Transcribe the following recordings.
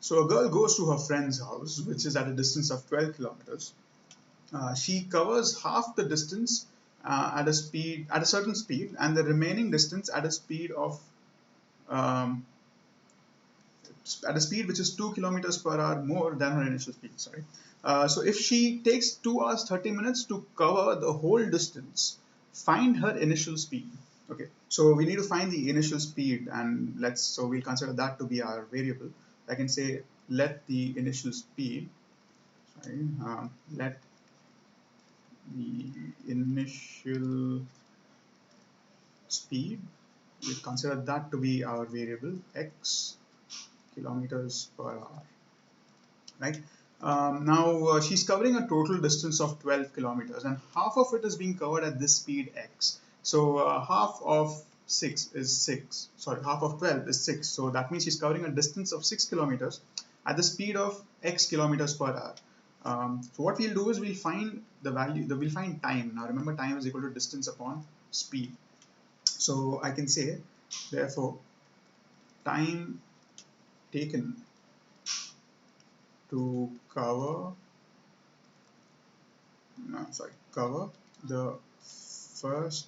So a girl goes to her friend's house, which is at a distance of 12 kilometers. She covers half the distance at a certain speed, and the remaining distance at a speed of um, at a speed which is 2 kilometers per hour more than her initial speed. Sorry. So if she takes 2 hours 30 minutes to cover the whole distance, find her initial speed. Okay, so we need to find the initial speed, and we'll consider that to be our variable. I can say let the initial speed. Sorry, let the initial speed. We consider that to be our variable x kilometers per hour. Right? Now she's covering a total distance of 12 kilometers, and half of it is being covered at this speed x. So half of 6 is 6. Sorry, half of 12 is 6. So that means she's covering a distance of 6 kilometers at the speed of x kilometers per hour. So what we'll do is we'll find the value. We'll find time. Now remember, time is equal to distance upon speed. So I can say, therefore, time taken to cover cover the first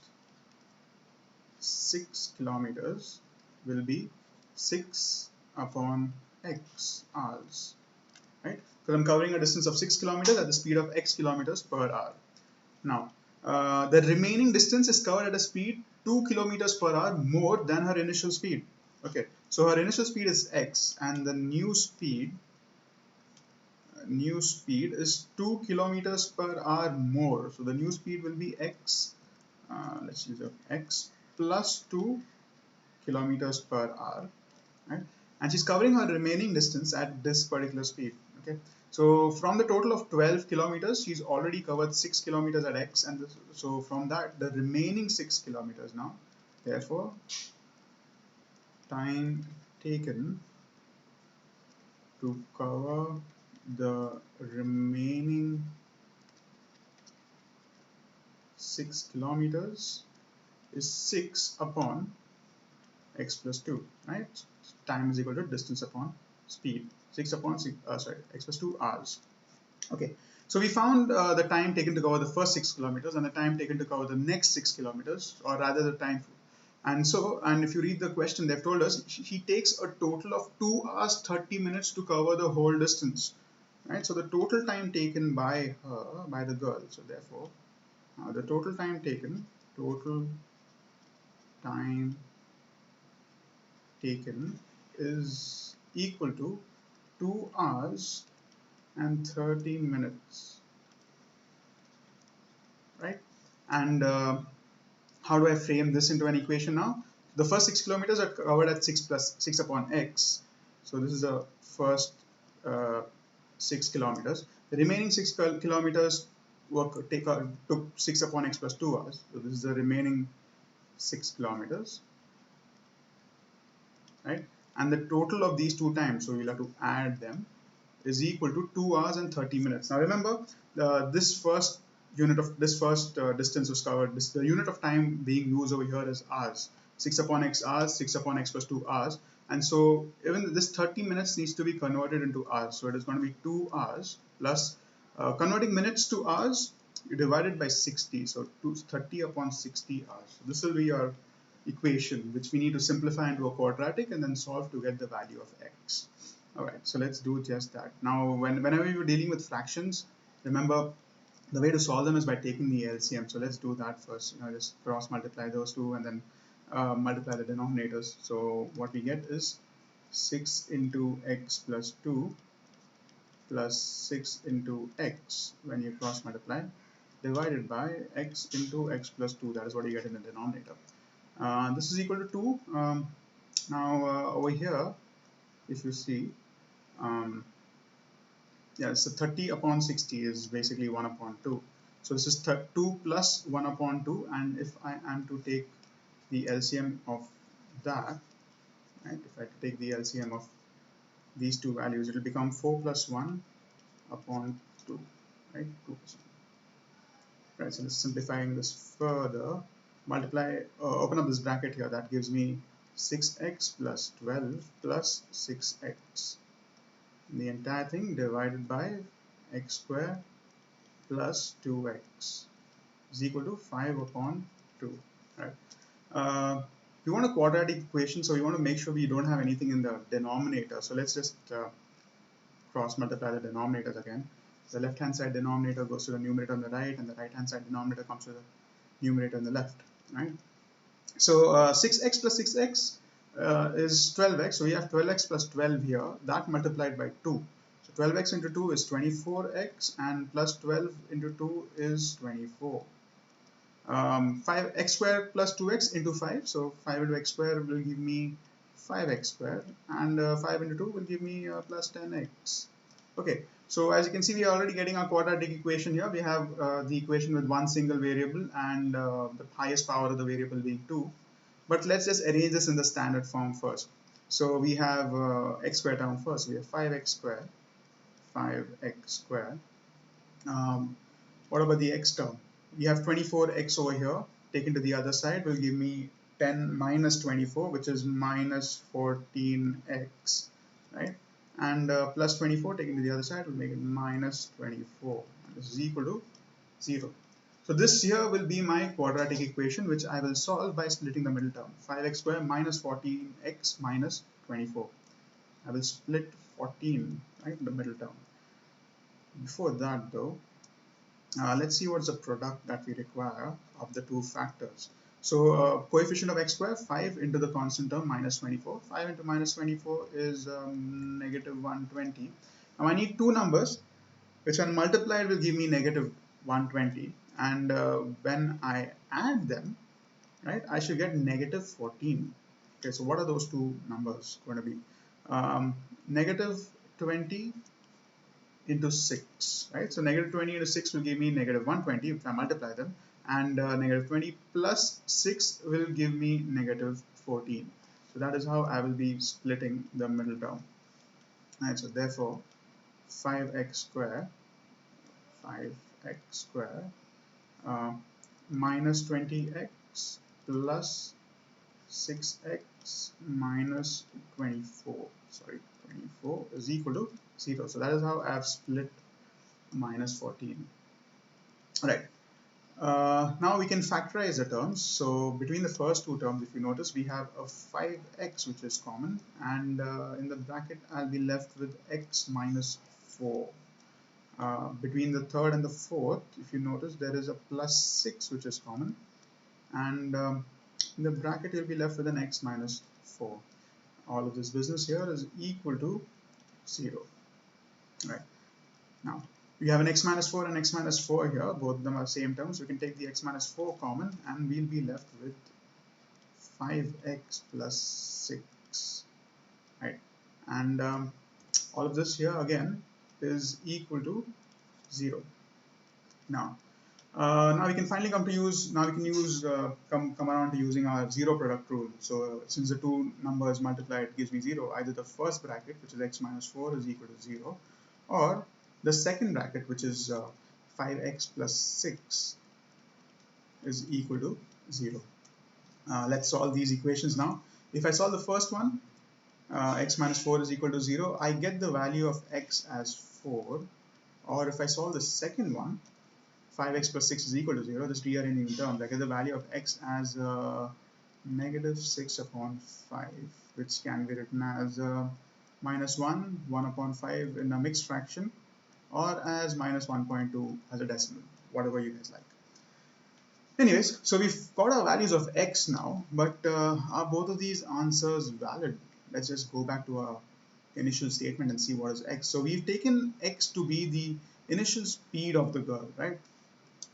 6 kilometers will be 6 upon x hours, right? Because I'm covering a distance of 6 kilometers at the speed of x kilometers per hour. Now, the remaining distance is covered at a speed 2 kilometers per hour more than her initial speed. Okay, so her initial speed is x, and the new speed is 2 kilometers per hour more. So the new speed will be x. Let's use x plus 2 kilometers per hour, right? And she's covering her remaining distance at this particular speed. Okay, so from the total of 12 kilometers, she's already covered 6 kilometers at x, and so from that, the remaining 6 kilometers now. Therefore, time taken to cover the remaining 6 kilometers is 6 upon x plus 2, right? Time is equal to distance upon speed. 6 upon x plus 2 hours. Okay, so we found the time taken to cover the first 6 kilometers and the time taken to cover the next 6 kilometers, or rather the time. And if you read the question, they've told us she takes a total of 2 hours 30 minutes to cover the whole distance, right? So the total time taken by the girl. So therefore, the total time taken is equal to 2 hours and 30 minutes, right? And how do I frame this into an equation now? The first 6 kilometers are covered at 6 plus 6 upon x. So this is the first 6 kilometers. The remaining 6 kilometers took 6 upon x plus 2 hours. So this is the remaining 6 kilometers, right? And the total of these two times, so we'll have to add them, is equal to 2 hours and 30 minutes. Now remember, this first distance was covered. The unit of time being used over here is hours. 6 upon x hours, 6 upon x plus 2 hours. And so even this 30 minutes needs to be converted into hours. So it is going to be 2 hours plus, converting minutes to hours, you divide it by 60. So 30 upon 60 hours. So this will be your equation, which we need to simplify into a quadratic and then solve to get the value of x. Alright, so let's do just that. Now, whenever you're dealing with fractions, remember the way to solve them is by taking the LCM. So let's do that first. Just cross multiply those two and then multiply the denominators. So what we get is 6 into x plus 2 plus 6 into x when you cross multiply, divided by x into x plus 2. That is what you get in the denominator. This is equal to 2. Now over here, if you see, yeah, so 30 upon 60 is basically 1 upon 2. So this is 2 plus 1 upon 2, and if I am to take the LCM of that, right, if I take the LCM of these two values, it will become 4 plus 1 upon 2, right, 2%. Right, so just simplifying this further, multiply, open up this bracket here, that gives me 6x plus 12 plus 6x. the entire thing divided by x square plus 2x is equal to 5 upon 2, right? We want a quadratic equation, so we want to make sure we don't have anything in the denominator. So let's just cross multiply the denominators again. The left hand side denominator goes to the numerator on the right, and the right hand side denominator comes to the numerator on the left, right? So 6x plus 6x is 12x, so we have 12x plus 12 here, that multiplied by 2. So 12x into 2 is 24x, and plus 12 into 2 is 24. 5x squared plus 2x into 5, so 5 into x squared will give me 5x squared, and 5 into 2 will give me plus 10x. Okay, so as you can see, we are already getting our quadratic equation here. We have the equation with one single variable and the highest power of the variable being 2. But let's just arrange this in the standard form first. So we have x squared term first. We have 5x squared, 5x squared. What about the x term? We have 24x over here, taken to the other side will give me 10 minus 24, which is minus 14x, right? And plus 24 taken to the other side will make it minus 24. And this is equal to 0. So this here will be my quadratic equation, which I will solve by splitting the middle term. 5x squared minus 14x minus 24. I will split 14, right, the middle term. Before that though, let's see what's the product that we require of the two factors. So coefficient of x squared, 5 into the constant term minus 24. 5 into minus 24 is negative 120. Now I need two numbers which when multiplied will give me negative 120, and when I add them, right, I should get negative 14. Okay, so what are those two numbers going to be? Negative 20 into 6, right? So negative 20 into 6 will give me negative 120 if I multiply them, and negative 20 plus 6 will give me negative 14. So that is how I will be splitting the middle term. Right, so therefore 5x squared minus 20x plus 6x minus 24 is equal to 0. So that is how I have split minus 14. Alright, now we can factorize the terms. So between the first two terms, if you notice, we have a 5x which is common, and in the bracket I'll be left with x minus 4. Between the third and the fourth, if you notice, there is a plus 6 which is common, and in the bracket you'll be left with an x minus 4. All of this business here is equal to 0. Right, now we have an x minus 4 and x minus 4 here, both of them are same terms. We can take the x minus 4 common, and we'll be left with 5x plus 6, right? And all of this here again is equal to 0. Now we can finally come around to using our zero product rule. So since the two numbers multiplied gives me 0, either the first bracket, which is x minus 4, is equal to 0, or the second bracket, which is 5x plus 6, is equal to 0. Let's solve these equations now. If I solve the first one, x minus 4 is equal to 0, I get the value of x as 4. Or if I solve the second one, 5x plus 6 is equal to 0, just rearranging the terms, I get the value of x as negative 6 upon 5, which can be written as minus 1 upon 5 in a mixed fraction, or as minus 1.2 as a decimal, whatever you guys like. Anyways, so we've got our values of x now, but are both of these answers valid? Let's just go back to our initial statement and see what is x. So we've taken x to be the initial speed of the girl, right?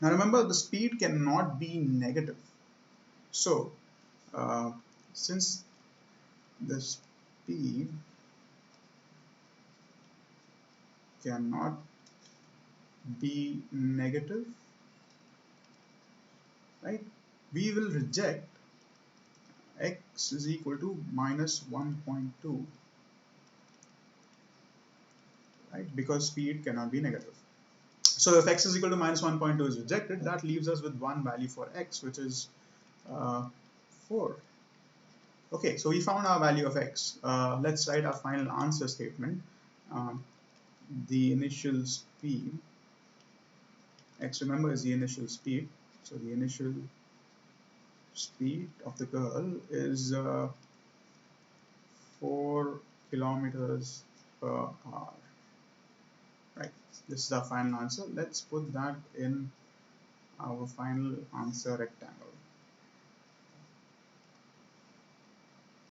Now remember, the speed cannot be negative. So since the speed cannot be negative, right, we will reject x is equal to minus 1.2, right, because speed cannot be negative. So if x is equal to minus 1.2 is rejected, that leaves us with one value for x, which is 4. Okay, so we found our value of x. Let's write our final answer statement. the initial speed, x remember is the initial speed, so the initial speed of the girl is 4 kilometers per hour. Right, this is our final answer. Let's put that in our final answer rectangle.